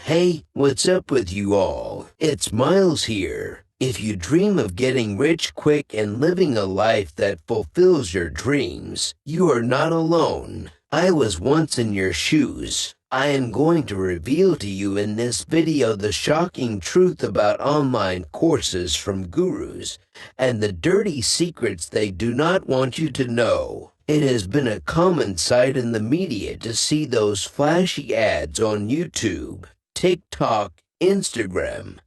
Hey, what's up with you all? It's Miles here. If you dream of getting rich quick and living a life that fulfills your dreams, you are not alone. I was once in your shoes. I am going to reveal to you in this video the shocking truth about online courses from gurus and the dirty secrets they do not want you to know. It has been a common sight in the media to see those flashy ads on YouTube, TikTok, Instagram,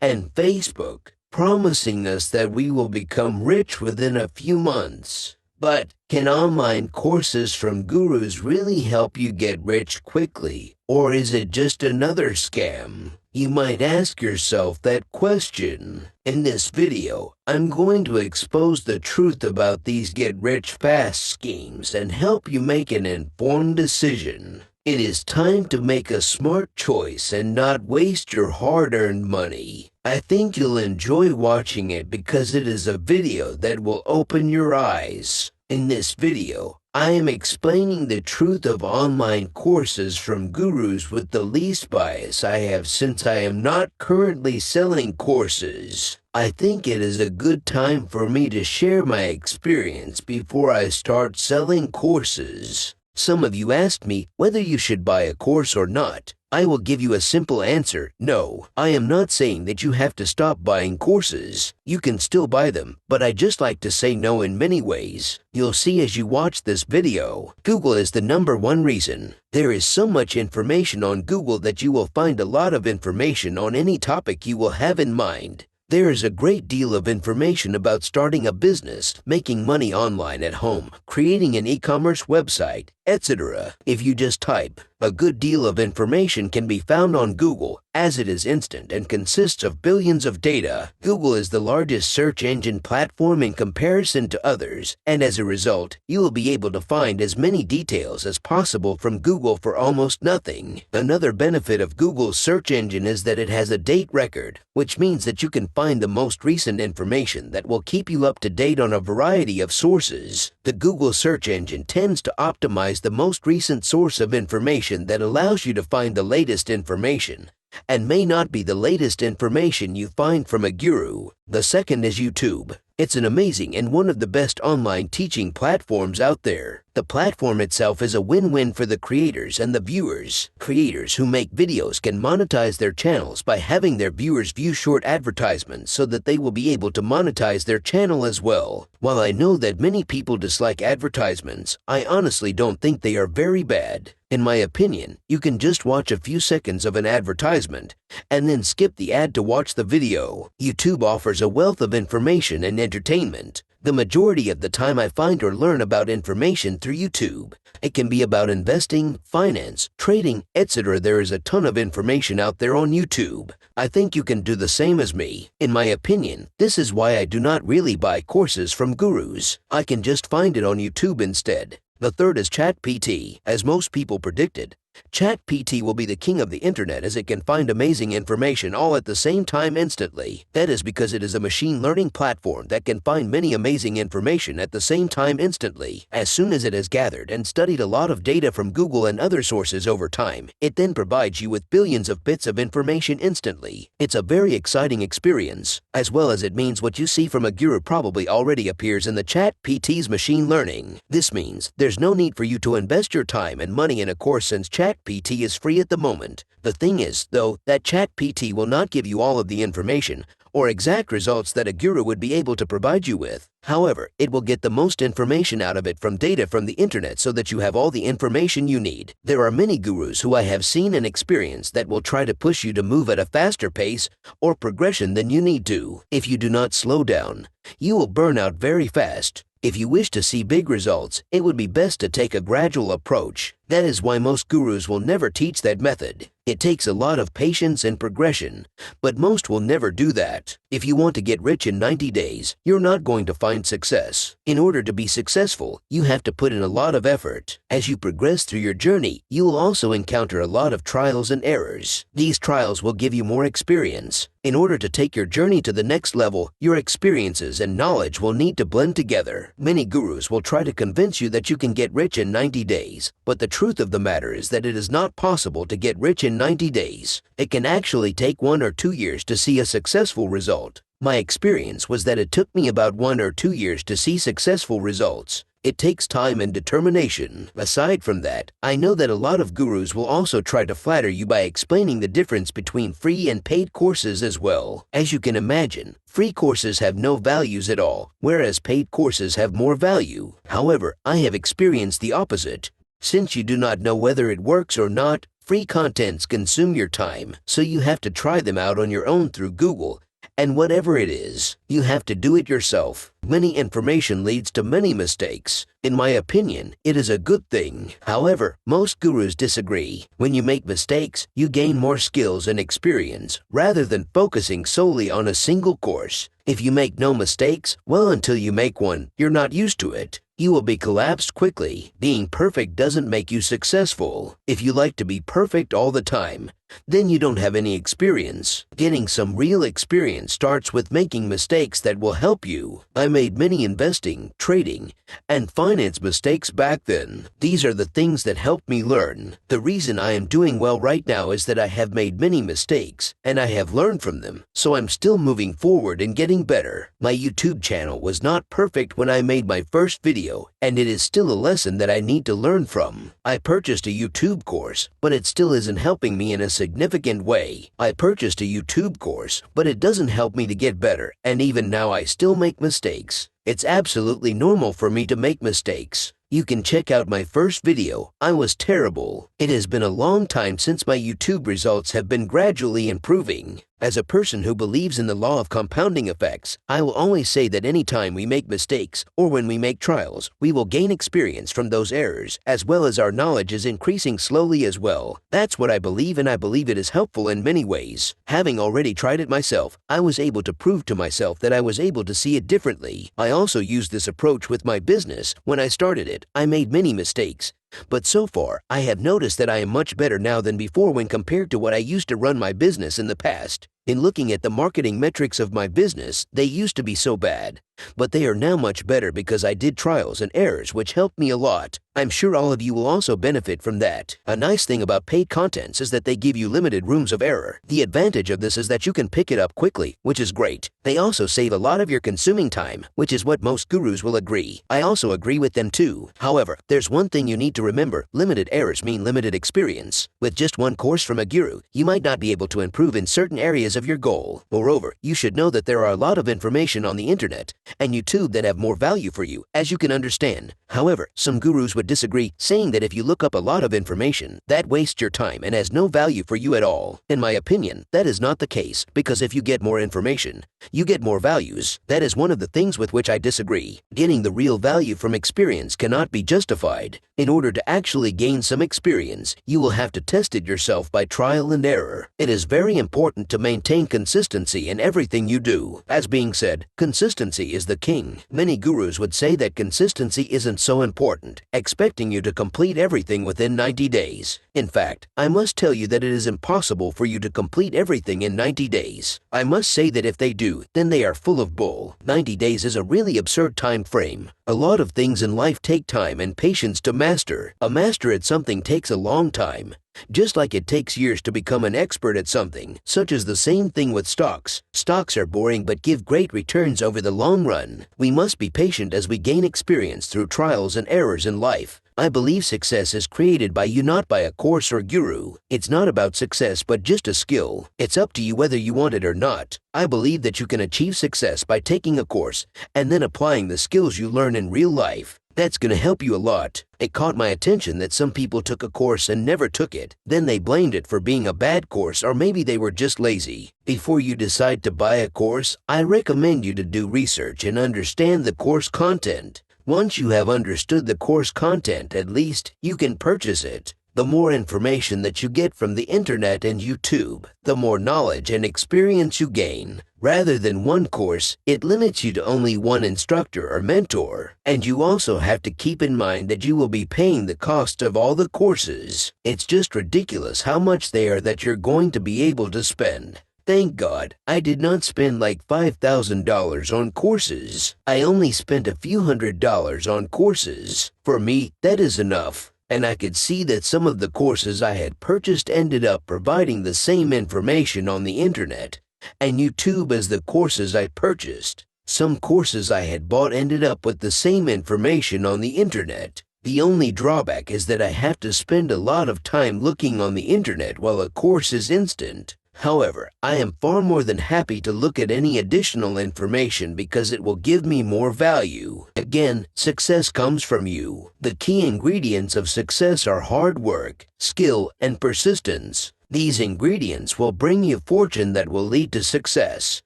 and Facebook, promising us that we will become rich within a few months. But can online courses from gurus really help you get rich quickly, or is it just another scam? You might ask yourself that question. In this video, I'm going to expose the truth about these get-rich-fast schemes and help you make an informed decision. It is time to make a smart choice and not waste your hard-earned money. I think you'll enjoy watching it because it is a video that will open your eyes. In this video, I am explaining the truth of online courses from gurus with the least bias I have since I am not currently selling courses. I think it is a good time for me to share my experience before I start selling courses. Some of you asked me whether you should buy a course or not. I will give you a simple answer: no. I am not saying that you have to stop buying courses. You can still buy them, but I just like to say no in many ways. You'll see as you watch this video, Google is the #1 reason. There is so much information on Google that you will find a lot of information on any topic you will have in mind. There is a great deal of information about starting a business, making money online at home, creating an e-commerce website, etc. If you just type, a good deal of information can be found on Google, as it is instant and consists of billions of data. Google is the largest search engine platform in comparison to others, and as a result, you will be able to find as many details as possible from Google for almost nothing. Another benefit of Google's search engine is that it has a date record, which means that you can find the most recent information that will keep you up to date on a variety of sources. The Google search engine tends to optimize the most recent source of information that allows you to find the latest information, and may not be the latest information you find from a guru. The second is YouTube. It's an amazing and one of the best online teaching platforms out there. The platform itself is a win-win for the creators and the viewers. Creators who make videos can monetize their channels by having their viewers view short advertisements so that they will be able to monetize their channel as well. While I know that many people dislike advertisements, I honestly don't think they are very bad. In my opinion, you can just watch a few seconds of an advertisement and then skip the ad to watch the video. YouTube offers a wealth of information and entertainment. The majority of the time I find or learn about information through YouTube. It can be about investing, finance, trading, etc. There is a ton of information out there on YouTube. I think you can do the same as me. In my opinion, this is why I do not really buy courses from gurus. I can just find it on YouTube instead. The third is ChatGPT. As most people predicted, ChatGPT will be the king of the internet as it can find amazing information all at the same time instantly. That is because it is a machine learning platform that can find many amazing information at the same time instantly. As soon as it has gathered and studied a lot of data from Google and other sources over time, it then provides you with billions of bits of information instantly. It's a very exciting experience, as well as it means what you see from a guru probably already appears in the ChatGPT's machine learning. This means there's no need for you to invest your time and money in a course since ChatGPT is free at the moment. The thing is, though, that ChatGPT will not give you all of the information or exact results that a guru would be able to provide you with. However, it will get the most information out of it from data from the internet so that you have all the information you need. There are many gurus who I have seen and experienced that will try to push you to move at a faster pace or progression than you need to. If you do not slow down, you will burn out very fast. If you wish to see big results, it would be best to take a gradual approach. That is why most gurus will never teach that method. It takes a lot of patience and progression, but most will never do that. If you want to get rich in 90 days, you're not going to find success. In order to be successful, you have to put in a lot of effort. As you progress through your journey, you will also encounter a lot of trials and errors. These trials will give you more experience. In order to take your journey to the next level, your experiences and knowledge will need to blend together. Many gurus will try to convince you that you can get rich in 90 days, but the truth of the matter is that it is not possible to get rich in within 90 days. It can actually take 1 or 2 years to see a successful result. My experience was that it took me about 1 or 2 years to see successful results. It takes time and determination. Aside from that, I know that a lot of gurus will also try to flatter you by explaining the difference between free and paid courses as well. As you can imagine, free courses have no values at all, whereas paid courses have more value. However, I have experienced the opposite. Since you do not know whether it works or not, free contents consume your time, so you have to try them out on your own through Google. And whatever it is, you have to do it yourself. Many information leads to many mistakes. In my opinion, it is a good thing. However, most gurus disagree. When you make mistakes, you gain more skills and experience, rather than focusing solely on a single course. If you make no mistakes, well, until you make one, you're not used to it. You will be collapsed quickly. Being perfect doesn't make you successful. If you like to be perfect all the time, then you don't have any experience. Getting some real experience starts with making mistakes that will help you. I made many investing, trading, and finance mistakes back then. These are the things that helped me learn. The reason I am doing well right now is that I have made many mistakes, and I have learned from them, so I'm still moving forward and getting better. My YouTube channel was not perfect when I made my first video, and it is still a lesson that I need to learn from. I purchased a YouTube course, but it still isn't helping me in a significant way. I purchased a YouTube course, but it doesn't help me to get better, and even now I still make mistakes. It's absolutely normal for me to make mistakes. You can check out my first video. I was terrible. It has been a long time since my YouTube results have been gradually improving. As a person who believes in the law of compounding effects, I will always say that any time we make mistakes or when we make trials, we will gain experience from those errors, as well as our knowledge is increasing slowly as well. That's what I believe, and I believe it is helpful in many ways. Having already tried it myself, I was able to prove to myself that I was able to see it differently. I also used this approach with my business. When I started it, I made many mistakes. But so far, I have noticed that I am much better now than before when compared to what I used to run my business in the past. In looking at the marketing metrics of my business, they used to be so bad. But they are now much better because I did trials and errors, which helped me a lot. I'm sure all of you will also benefit from that. A nice thing about paid contents is that they give you limited rooms of error. The advantage of this is that you can pick it up quickly, which is great. They also save a lot of your consuming time, which is what most gurus will agree. I also agree with them too. However, there's one thing you need to remember. Limited errors mean limited experience. With just one course from a guru, you might not be able to improve in certain areas of your goal. Moreover, you should know that there are a lot of information on the internet and YouTube that have more value for you, as you can understand. However, some gurus would disagree, saying that if you look up a lot of information, that wastes your time and has no value for you at all. In my opinion, that is not the case, because if you get more information, you get more values. That is one of the things with which I disagree. Getting the real value from experience cannot be justified. In order to actually gain some experience, you will have to test it yourself by trial and error. It is very important to maintain consistency in everything you do. As being said, consistency is the king. Many gurus would say that consistency isn't so important, expecting you to complete everything within 90 days. In fact, I must tell you that it is impossible for you to complete everything in 90 days. I must say that if they do, then they are full of bull. 90 days is a really absurd time frame. A lot of things in life take time and patience to master. A master at something takes a long time. Just like it takes years to become an expert at something, such as the same thing with stocks. Stocks are boring but give great returns over the long run. We must be patient as we gain experience through trials and errors in life. I believe success is created by you, not by a course or guru. It's not about success but just a skill. It's up to you whether you want it or not. I believe that you can achieve success by taking a course and then applying the skills you learn in real life. That's going to help you a lot. It caught my attention that some people took a course and never took it. Then they blamed it for being a bad course, or maybe they were just lazy. Before you decide to buy a course, I recommend you to do research and understand the course content. Once you have understood the course content, at least, you can purchase it. The more information that you get from the internet and YouTube, the more knowledge and experience you gain. Rather than one course, it limits you to only one instructor or mentor. And you also have to keep in mind that you will be paying the cost of all the courses. It's just ridiculous how much they are that you're going to be able to spend. Thank God, I did not spend like $5,000 on courses. I only spent a few $100s on courses. For me, that is enough. and I could see that some of the courses I had purchased ended up providing the same information on the internet and YouTube as the courses I purchased. Some courses I had bought ended up with the same information on the internet. The only drawback is that I have to spend a lot of time looking on the internet while a course is instant. However, I am far more than happy to look at any additional information because it will give me more value. Again, success comes from you. The key ingredients of success are hard work, skill, and persistence. These ingredients will bring you fortune that will lead to success.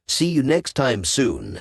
See you next time soon.